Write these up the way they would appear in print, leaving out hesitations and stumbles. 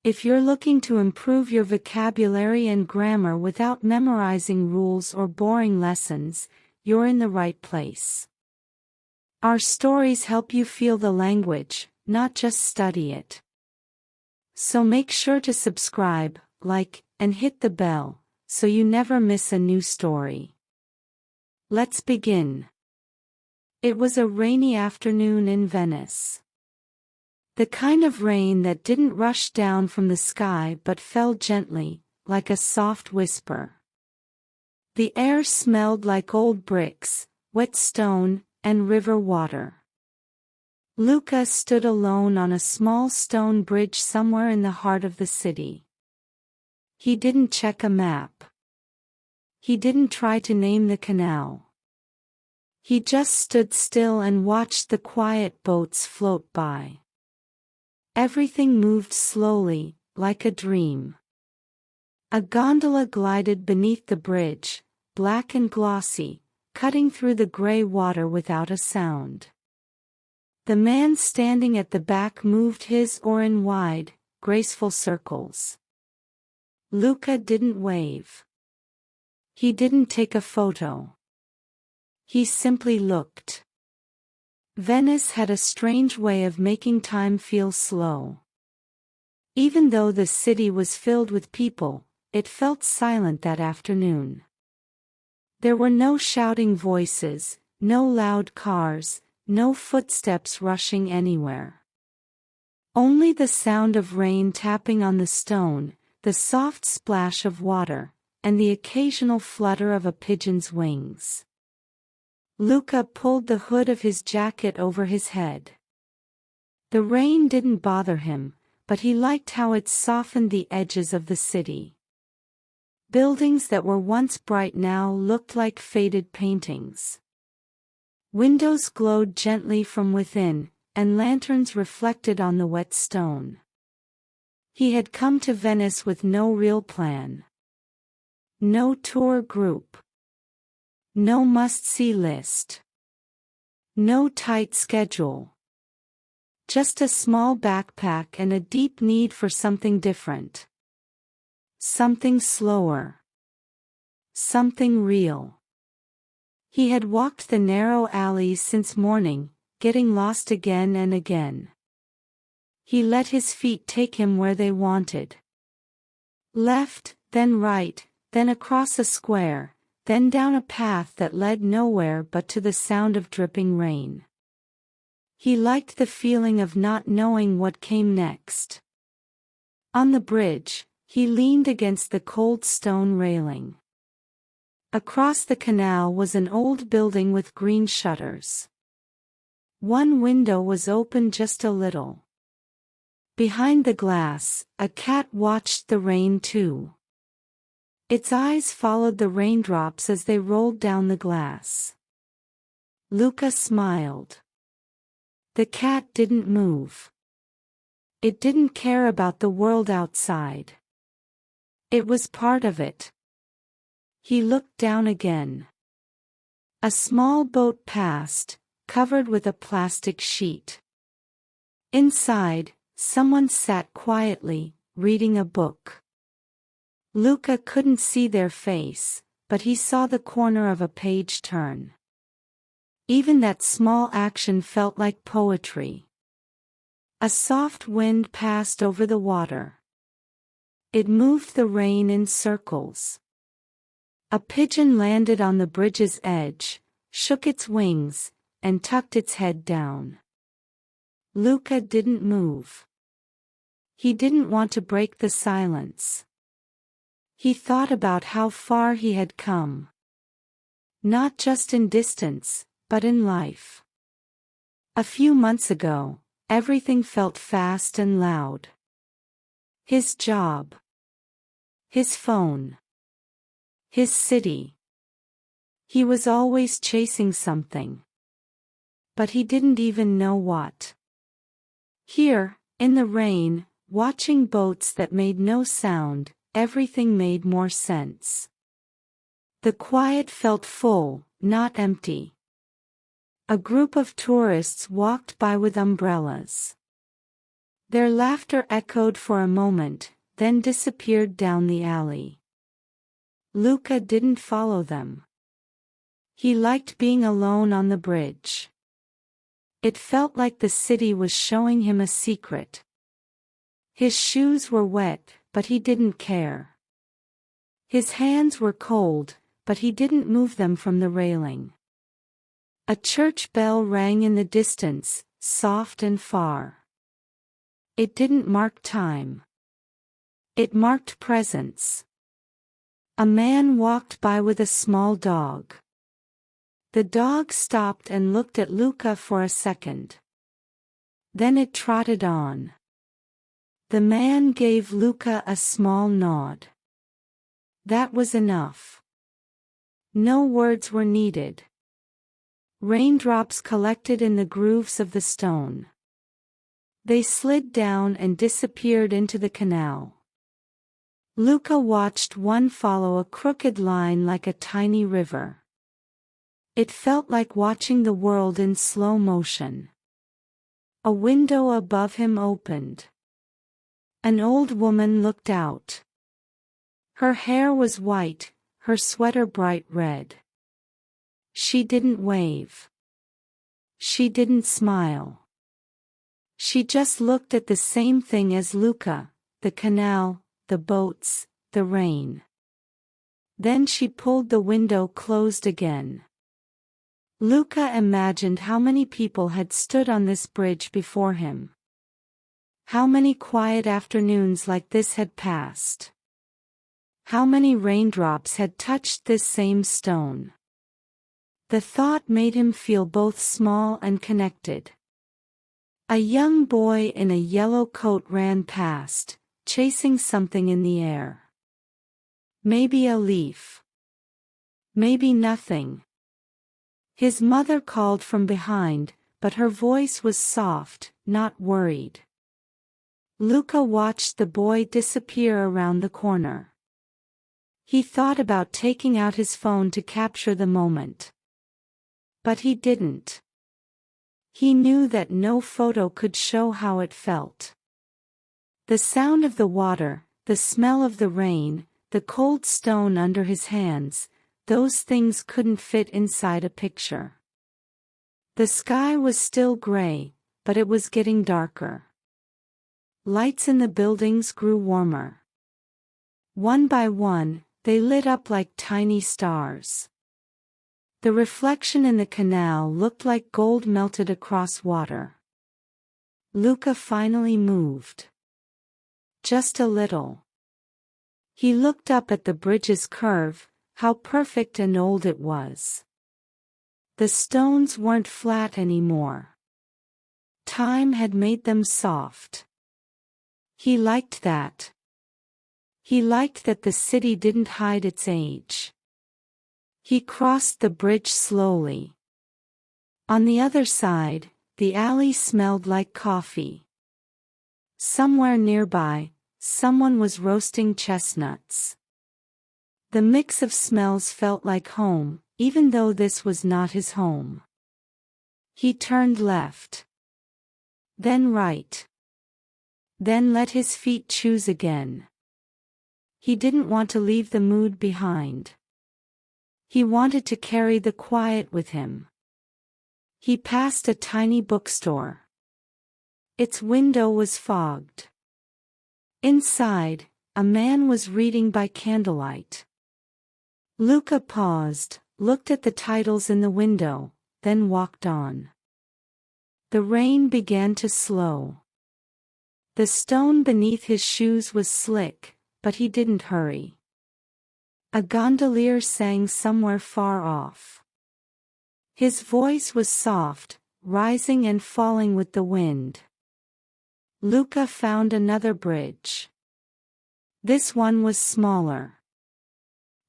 If you're looking to improve your vocabulary and grammar without memorizing rules or boring lessons, you're in the right place. Our stories help you feel the language, not just study it. So make sure to subscribe, like, and hit the bell, so you never miss a new story. Let's begin. It was a rainy afternoon in Venice. The kind of rain that didn't rush down from the sky but fell gently, like a soft whisper. The air smelled like old bricks, wet stone, and river water. Luca stood alone on a small stone bridge somewhere in the heart of the city. He didn't check a map. He didn't try to name the canal. He just stood still and watched the quiet boats float by. Everything moved slowly, like a dream. A gondola glided beneath the bridge, black and glossy, cutting through the gray water without a sound. The man standing at the back moved his oar in wide, graceful circles. Luca didn't wave. He didn't take a photo. He simply looked. Venice had a strange way of making time feel slow. Even though the city was filled with people, it felt silent that afternoon. There were no shouting voices, no loud cars, no footsteps rushing anywhere. Only the sound of rain tapping on the stone, the soft splash of water, and the occasional flutter of a pigeon's wings. Luca pulled the hood of his jacket over his head. The rain didn't bother him, but he liked how it softened the edges of the city. Buildings that were once bright now looked like faded paintings. Windows glowed gently from within, and lanterns reflected on the wet stone. He had come to Venice with no real plan. No tour group. No must-see list. No tight schedule. Just a small backpack and a deep need for something different. Something slower. Something real. He had walked the narrow alleys since morning, getting lost again and again. He let his feet take him where they wanted. Left, then right, then across a square, then down a path that led nowhere but to the sound of dripping rain. He liked the feeling of not knowing what came next. On the bridge, he leaned against the cold stone railing. Across the canal was an old building with green shutters. One window was open just a little. Behind the glass, a cat watched the rain too. Its eyes followed the raindrops as they rolled down the glass. Luca smiled. The cat didn't move. It didn't care about the world outside. It was part of it. He looked down again. A small boat passed, covered with a plastic sheet. Inside, someone sat quietly, reading a book. Luca couldn't see their face, but he saw the corner of a page turn. Even that small action felt like poetry. A soft wind passed over the water. It moved the rain in circles. A pigeon landed on the bridge's edge, shook its wings, and tucked its head down. Luca didn't move. He didn't want to break the silence. He thought about how far he had come. Not just in distance, but in life. A few months ago, everything felt fast and loud. His job. His phone. His city. He was always chasing something. But he didn't even know what. Here, in the rain, watching boats that made no sound, everything made more sense. The quiet felt full, not empty. A group of tourists walked by with umbrellas. Their laughter echoed for a moment, then disappeared down the alley. Luca didn't follow them. He liked being alone on the bridge. It felt like the city was showing him a secret. His shoes were wet, but he didn't care. His hands were cold, but he didn't move them from the railing. A church bell rang in the distance, soft and far. It didn't mark time. It marked presence. A man walked by with a small dog. The dog stopped and looked at Luca for a second. Then it trotted on. The man gave Luca a small nod. That was enough. No words were needed. Raindrops collected in the grooves of the stone. They slid down and disappeared into the canal. Luca watched one follow a crooked line like a tiny river. It felt like watching the world in slow motion. A window above him opened. An old woman looked out. Her hair was white, her sweater bright red. She didn't wave. She didn't smile. She just looked at the same thing as Luca, the canal, the boats, the rain. Then she pulled the window closed again. Luca imagined how many people had stood on this bridge before him. How many quiet afternoons like this had passed. How many raindrops had touched this same stone. The thought made him feel both small and connected. A young boy in a yellow coat ran past, chasing something in the air. Maybe a leaf. Maybe nothing. His mother called from behind, but her voice was soft, not worried. Luca watched the boy disappear around the corner. He thought about taking out his phone to capture the moment. But he didn't. He knew that no photo could show how it felt. The sound of the water, the smell of the rain, the cold stone under his hands, those things couldn't fit inside a picture. The sky was still gray, but it was getting darker. Lights in the buildings grew warmer. One by one, they lit up like tiny stars. The reflection in the canal looked like gold melted across water. Luca finally moved. Just a little. He looked up at the bridge's curve, how perfect and old it was. The stones weren't flat anymore. Time had made them soft. He liked that. He liked that the city didn't hide its age. He crossed the bridge slowly. On the other side, the alley smelled like coffee. Somewhere nearby, someone was roasting chestnuts. The mix of smells felt like home, even though this was not his home. He turned left. Then right. Then let his feet choose again. He didn't want to leave the mood behind. He wanted to carry the quiet with him. He passed a tiny bookstore. Its window was fogged. Inside, a man was reading by candlelight. Luca paused, looked at the titles in the window, then walked on. The rain began to slow. The stone beneath his shoes was slick, but he didn't hurry. A gondolier sang somewhere far off. His voice was soft, rising and falling with the wind. Luca found another bridge. This one was smaller.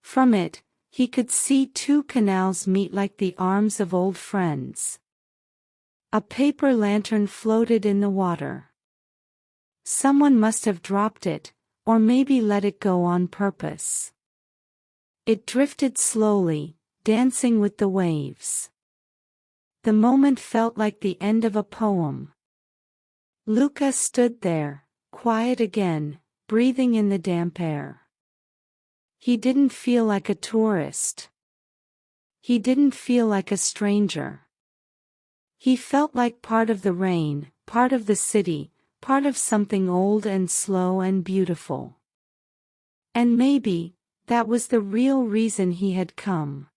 From it, he could see two canals meet like the arms of old friends. A paper lantern floated in the water. Someone must have dropped it, or maybe let it go on purpose. It drifted slowly, dancing with the waves. The moment felt like the end of a poem. Luca stood there, quiet again, breathing in the damp air. He didn't feel like a tourist. He didn't feel like a stranger. He felt like part of the rain, part of the city, part of something old and slow and beautiful. And maybe, that was the real reason he had come.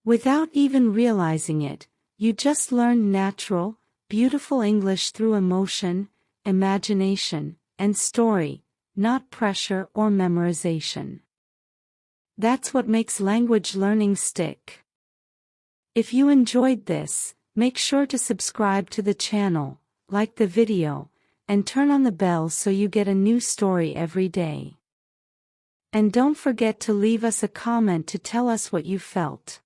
Without even realizing it, you just learned natural, beautiful English through emotion, imagination, and story, not pressure or memorization. That's what makes language learning stick. If you enjoyed this, make sure to subscribe to the channel, like the video, and turn on the bell so you get a new story every day. And don't forget to leave us a comment to tell us what you felt.